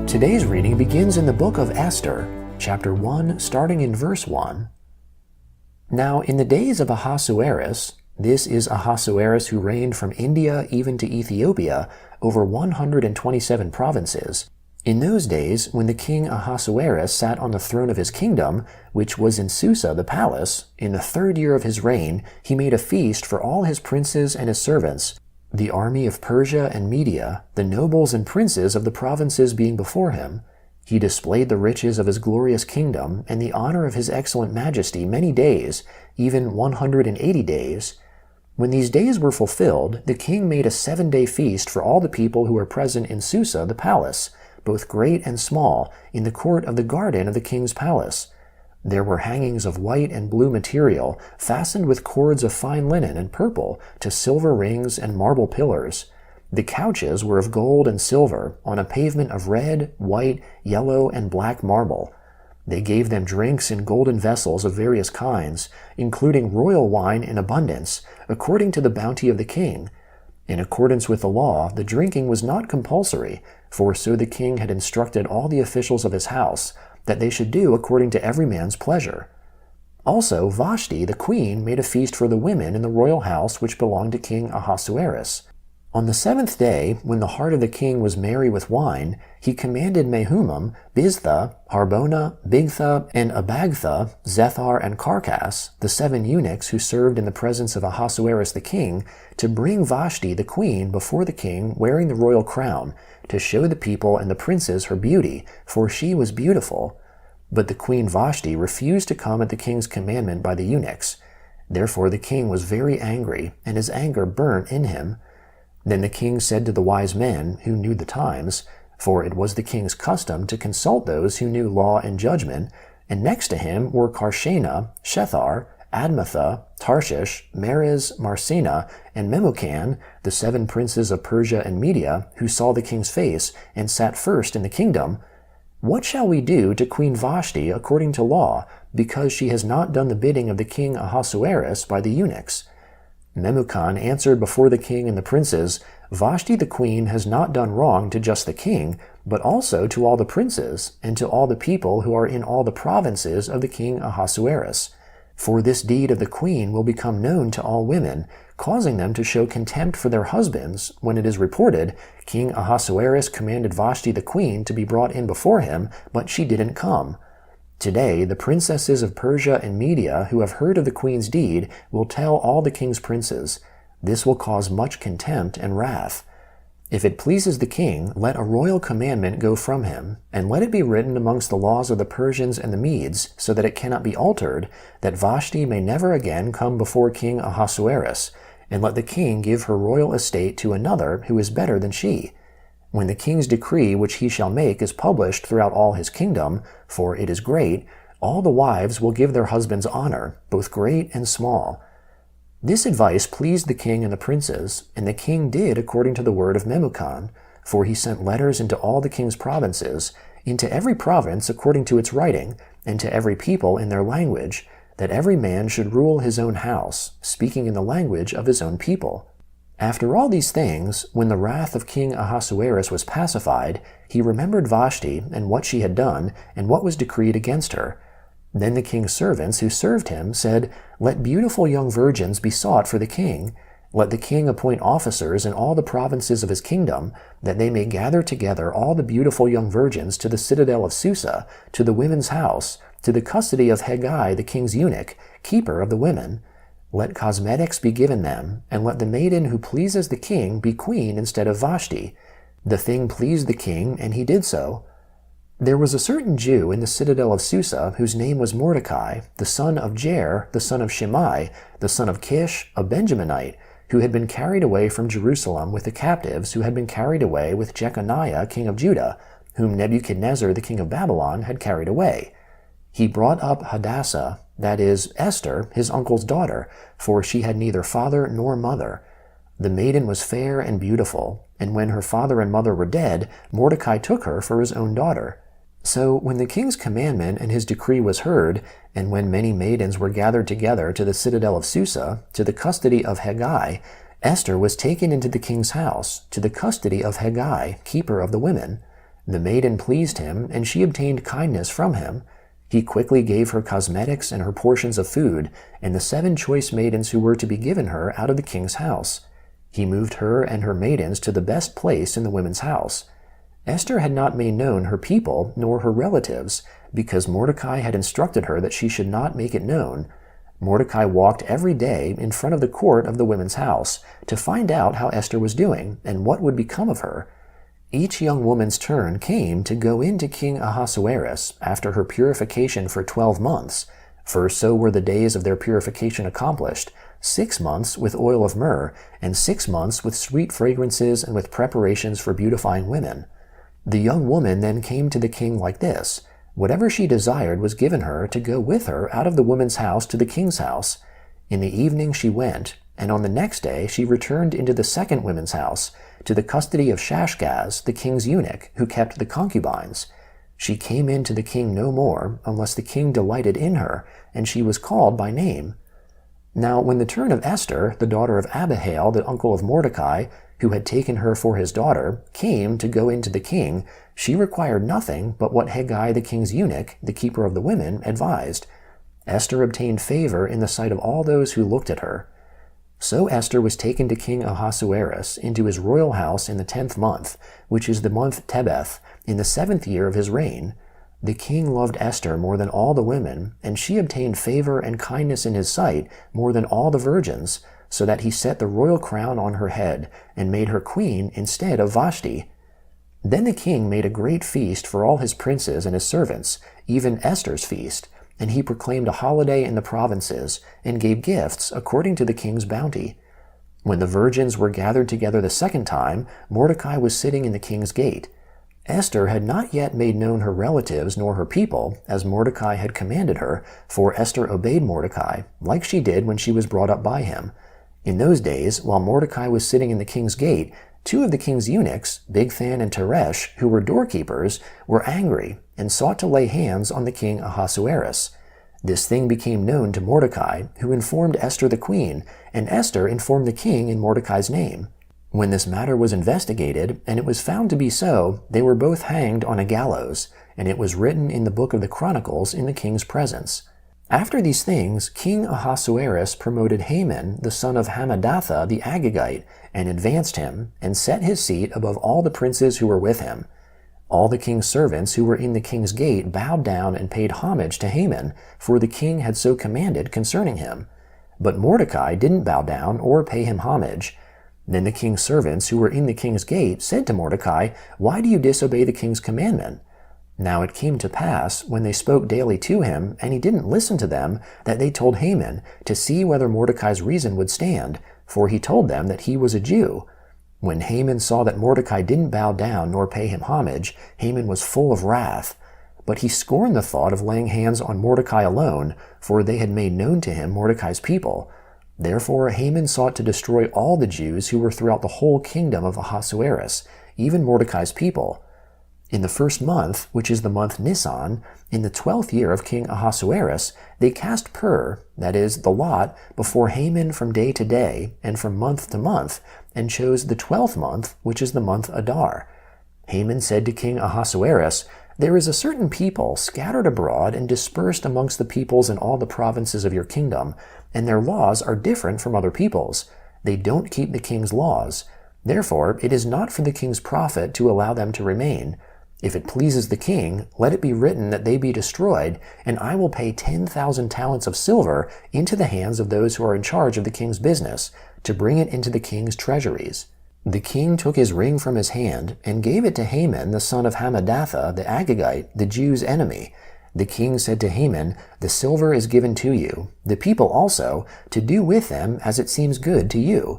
Today's reading begins in the book of Esther, chapter 1, starting in verse 1. Now in the days of Ahasuerus, this is Ahasuerus who reigned from India even to Ethiopia over 127 provinces. In those days, when the king Ahasuerus sat on the throne of his kingdom, which was in Susa the palace, in the 3rd year of his reign, he made a feast for all his princes and his servants, the army of Persia and Media, the nobles and princes of the provinces being before him. He displayed the riches of his glorious kingdom and the honor of his excellent majesty many days, even 180 days. When these days were fulfilled, the king made a 7-day feast for all the people who were present in Susa the palace, both great and small, in the court of the garden of the king's palace. There were hangings of white and blue material, fastened with cords of fine linen and purple to silver rings and marble pillars. The couches were of gold and silver, on a pavement of red, white, yellow, and black marble. They gave them drinks in golden vessels of various kinds, including royal wine in abundance, according to the bounty of the king. In accordance with the law, the drinking was not compulsory, for so the king had instructed all the officials of his house, that they should do according to every man's pleasure. Also Vashti the queen made a feast for the women in the royal house which belonged to King Ahasuerus. On the 7th day, when the heart of the king was merry with wine, he commanded Mehumam, Biztha, Harbona, Bigtha, and Abagtha, Zethar, and Carcass, the 7 eunuchs who served in the presence of Ahasuerus the king, to bring Vashti the queen before the king wearing the royal crown, to show the people and the princes her beauty, for she was beautiful. But the queen Vashti refused to come at the king's commandment by the eunuchs. Therefore the king was very angry, and his anger burnt in him. Then the king said to the wise men, who knew the times, for it was the king's custom to consult those who knew law and judgment, and next to him were Karshena, Shethar, Admatha, Tarshish, Meres, Marsena, and Memucan, the 7 princes of Persia and Media, who saw the king's face, and sat first in the kingdom. What shall we do to Queen Vashti according to law, because she has not done the bidding of the king Ahasuerus by the eunuchs? Memucan answered before the king and the princes, Vashti the queen has not done wrong to just the king, but also to all the princes, and to all the people who are in all the provinces of the king Ahasuerus. For this deed of the queen will become known to all women, causing them to show contempt for their husbands, when it is reported, King Ahasuerus commanded Vashti the queen to be brought in before him, but she didn't come. Today, the princesses of Persia and Media who have heard of the queen's deed will tell all the king's princes. This will cause much contempt and wrath. If it pleases the king, let a royal commandment go from him, and let it be written amongst the laws of the Persians and the Medes, so that it cannot be altered, that Vashti may never again come before King Ahasuerus, and let the king give her royal estate to another who is better than she. When the king's decree which he shall make is published throughout all his kingdom, for it is great, all the wives will give their husbands honor, both great and small. This advice pleased the king and the princes, and the king did according to the word of Memucan, for he sent letters into all the king's provinces, into every province according to its writing, and to every people in their language, that every man should rule his own house, speaking in the language of his own people. After all these things, when the wrath of King Ahasuerus was pacified, he remembered Vashti and what she had done, and what was decreed against her. Then the king's servants who served him said, Let beautiful young virgins be sought for the king. Let the king appoint officers in all the provinces of his kingdom, that they may gather together all the beautiful young virgins to the citadel of Susa, to the women's house, to the custody of Hegai the king's eunuch, keeper of the women. Let cosmetics be given them, and let the maiden who pleases the king be queen instead of Vashti. The thing pleased the king, and he did so. There was a certain Jew in the citadel of Susa, whose name was Mordecai, the son of Jair, the son of Shimei, the son of Kish, a Benjaminite, who had been carried away from Jerusalem with the captives who had been carried away with Jeconiah king of Judah, whom Nebuchadnezzar the king of Babylon had carried away. He brought up Hadassah, that is, Esther, his uncle's daughter, for she had neither father nor mother. The maiden was fair and beautiful, and when her father and mother were dead, Mordecai took her for his own daughter. So when the king's commandment and his decree was heard, and when many maidens were gathered together to the citadel of Susa, to the custody of Hegai, Esther was taken into the king's house, to the custody of Hegai, keeper of the women. The maiden pleased him, and she obtained kindness from him. He quickly gave her cosmetics and her portions of food, and the 7 choice maidens who were to be given her out of the king's house. He moved her and her maidens to the best place in the women's house. Esther had not made known her people nor her relatives, because Mordecai had instructed her that she should not make it known. Mordecai walked every day in front of the court of the women's house to find out how Esther was doing and what would become of her. Each young woman's turn came to go in to King Ahasuerus after her purification for 12 months, for so were the days of their purification accomplished, 6 months with oil of myrrh, and 6 months with sweet fragrances and with preparations for beautifying women. The young woman then came to the king like this. Whatever she desired was given her to go with her out of the woman's house to the king's house. In the evening she went, and on the next day she returned into the second women's house, to the custody of Shashgaz, the king's eunuch, who kept the concubines. She came in to the king no more, unless the king delighted in her, and she was called by name. Now when the turn of Esther, the daughter of Abihail, the uncle of Mordecai, who had taken her for his daughter, came to go in to the king, she required nothing but what Hegai the king's eunuch, the keeper of the women, advised. Esther obtained favor in the sight of all those who looked at her. So Esther was taken to King Ahasuerus into his royal house in the 10th month, which is the month Tebeth, in the 7th year of his reign. The king loved Esther more than all the women, and she obtained favor and kindness in his sight more than all the virgins, so that he set the royal crown on her head, and made her queen instead of Vashti. Then the king made a great feast for all his princes and his servants, even Esther's feast, and he proclaimed a holiday in the provinces, and gave gifts according to the king's bounty. When the virgins were gathered together the second time, Mordecai was sitting in the king's gate. Esther had not yet made known her relatives nor her people, as Mordecai had commanded her, for Esther obeyed Mordecai, like she did when she was brought up by him. In those days, while Mordecai was sitting in the king's gate, 2 of the king's eunuchs, Bigthan and Teresh, who were doorkeepers, were angry and sought to lay hands on the king Ahasuerus. This thing became known to Mordecai, who informed Esther the queen, and Esther informed the king in Mordecai's name. When this matter was investigated, and it was found to be so, they were both hanged on a gallows, and it was written in the book of the Chronicles in the king's presence. After these things, King Ahasuerus promoted Haman, the son of Hammedatha the Agagite, and advanced him, and set his seat above all the princes who were with him. All the king's servants who were in the king's gate bowed down and paid homage to Haman, for the king had so commanded concerning him. But Mordecai didn't bow down or pay him homage. Then the king's servants who were in the king's gate said to Mordecai, "Why do you disobey the king's commandment?" Now it came to pass, when they spoke daily to him, and he didn't listen to them, that they told Haman, to see whether Mordecai's reason would stand, for he told them that he was a Jew. When Haman saw that Mordecai didn't bow down nor pay him homage, Haman was full of wrath. But he scorned the thought of laying hands on Mordecai alone, for they had made known to him Mordecai's people. Therefore Haman sought to destroy all the Jews who were throughout the whole kingdom of Ahasuerus, even Mordecai's people. In the 1st month, which is the month Nisan, in the 12th year of King Ahasuerus, they cast pur, that is, the lot, before Haman from day to day, and from month to month, and chose the 12th month, which is the month Adar. Haman said to King Ahasuerus, "There is a certain people scattered abroad and dispersed amongst the peoples in all the provinces of your kingdom, and their laws are different from other peoples. They don't keep the king's laws. Therefore, it is not for the king's profit to allow them to remain. If it pleases the king, let it be written that they be destroyed, and I will pay 10,000 talents of silver into the hands of those who are in charge of the king's business, to bring it into the king's treasuries." The king took his ring from his hand, and gave it to Haman the son of Hammedatha the Agagite, the Jews' enemy. The king said to Haman, "The silver is given to you, the people also, to do with them as it seems good to you."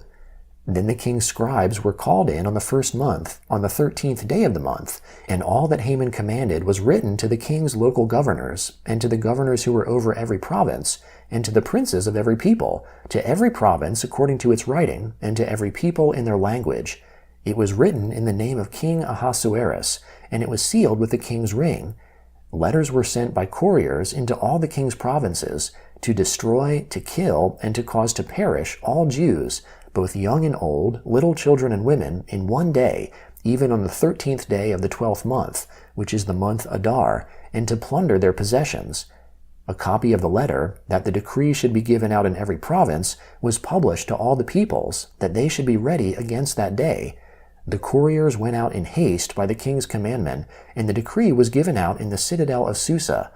Then the king's scribes were called in on the 1st month, on the 13th day of the month, and all that Haman commanded was written to the king's local governors, and to the governors who were over every province, and to the princes of every people, to every province according to its writing, and to every people in their language. It was written in the name of King Ahasuerus, and it was sealed with the king's ring. Letters were sent by couriers into all the king's provinces, to destroy, to kill, and to cause to perish all Jews, both young and old, little children and women, in one day, even on the 13th day of the 12th month, which is the month Adar, and to plunder their possessions. A copy of the letter, that the decree should be given out in every province, was published to all the peoples, that they should be ready against that day. The couriers went out in haste by the king's commandment, and the decree was given out in the citadel of Susa.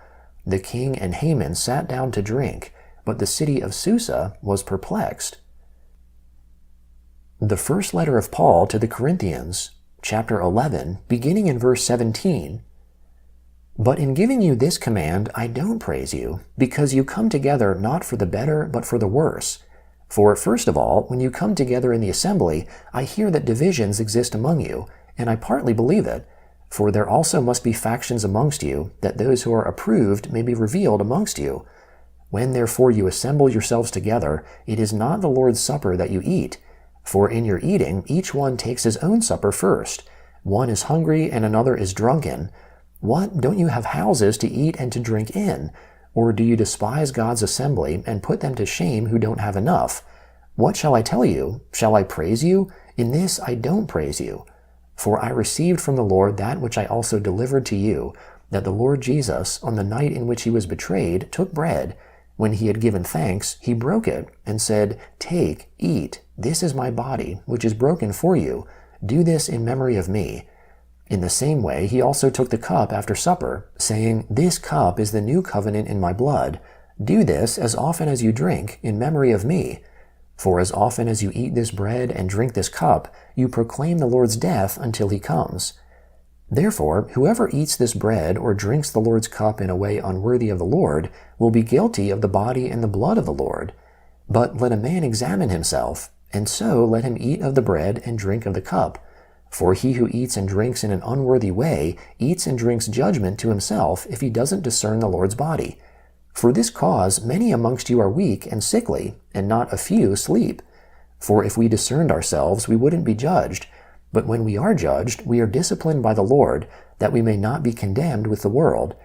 The king and Haman sat down to drink, but the city of Susa was perplexed. The first letter of Paul to the Corinthians, chapter 11, beginning in verse 17. But in giving you this command, I don't praise you, because you come together not for the better, but for the worse. For first of all, when you come together in the assembly, I hear that divisions exist among you, and I partly believe it. For there also must be factions amongst you, that those who are approved may be revealed amongst you. When therefore you assemble yourselves together, it is not the Lord's supper that you eat. For in your eating, each one takes his own supper first. One is hungry and another is drunken. What, don't you have houses to eat and to drink in? Or do you despise God's assembly and put them to shame who don't have enough? What shall I tell you? Shall I praise you? In this I don't praise you. For I received from the Lord that which I also delivered to you, that the Lord Jesus, on the night in which he was betrayed, took bread. When he had given thanks, he broke it, and said, Take, eat, this is my body, which is broken for you. Do this in memory of me. In the same way, he also took the cup after supper, saying, This cup is the new covenant in my blood. Do this as often as you drink, in memory of me. For as often as you eat this bread and drink this cup, you proclaim the Lord's death until he comes. Therefore, whoever eats this bread or drinks the Lord's cup in a way unworthy of the Lord will be guilty of the body and the blood of the Lord. But let a man examine himself, and so let him eat of the bread and drink of the cup. For he who eats and drinks in an unworthy way eats and drinks judgment to himself if he doesn't discern the Lord's body. For this cause many amongst you are weak and sickly, and not a few sleep. For if we discerned ourselves, we wouldn't be judged. But when we are judged, we are disciplined by the Lord, that we may not be condemned with the world.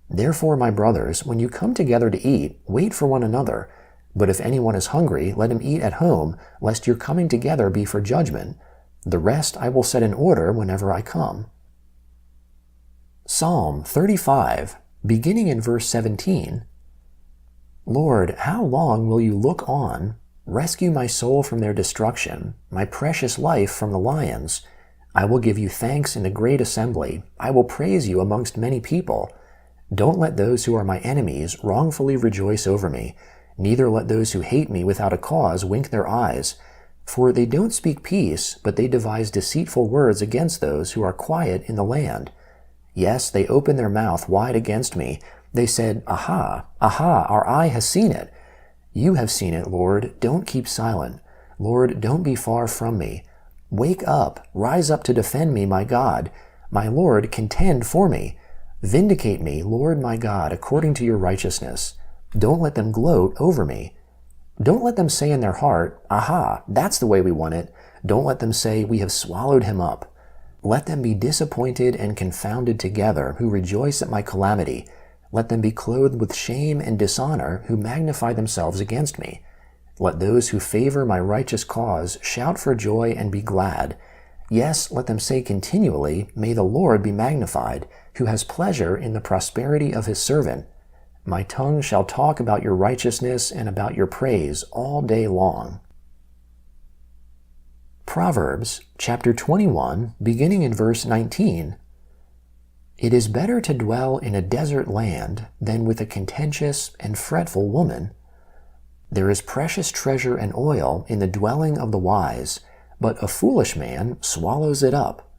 Therefore, my brothers, when you come together to eat, wait for one another. But if anyone is hungry, let him eat at home, lest your coming together be for judgment. The rest I will set in order whenever I come. Psalm 35, beginning in verse 17. Lord, how long will you look on? Rescue my soul from their destruction, my precious life from the lions. I will give you thanks in a great assembly. I will praise you amongst many people. Don't let those who are my enemies wrongfully rejoice over me. Neither let those who hate me without a cause wink their eyes. For they don't speak peace, but they devise deceitful words against those who are quiet in the land. Yes, they open their mouth wide against me. They said, Aha, aha, our eye has seen it. You have seen it, Lord. Don't keep silent. Lord, don't be far from me. Wake up, rise up to defend me, my God. My Lord, contend for me. Vindicate me, Lord my God, according to your righteousness. Don't let them gloat over me. Don't let them say in their heart, Aha, that's the way we want it. Don't let them say, We have swallowed him up. Let them be disappointed and confounded together, who rejoice at my calamity. Let them be clothed with shame and dishonor, who magnify themselves against me. Let those who favor my righteous cause shout for joy and be glad. Yes, let them say continually, May the Lord be magnified, who has pleasure in the prosperity of his servant. My tongue shall talk about your righteousness and about your praise all day long. Proverbs chapter 21, beginning in verse 19. It is better to dwell in a desert land than with a contentious and fretful woman. There is precious treasure and oil in the dwelling of the wise, but a foolish man swallows it up.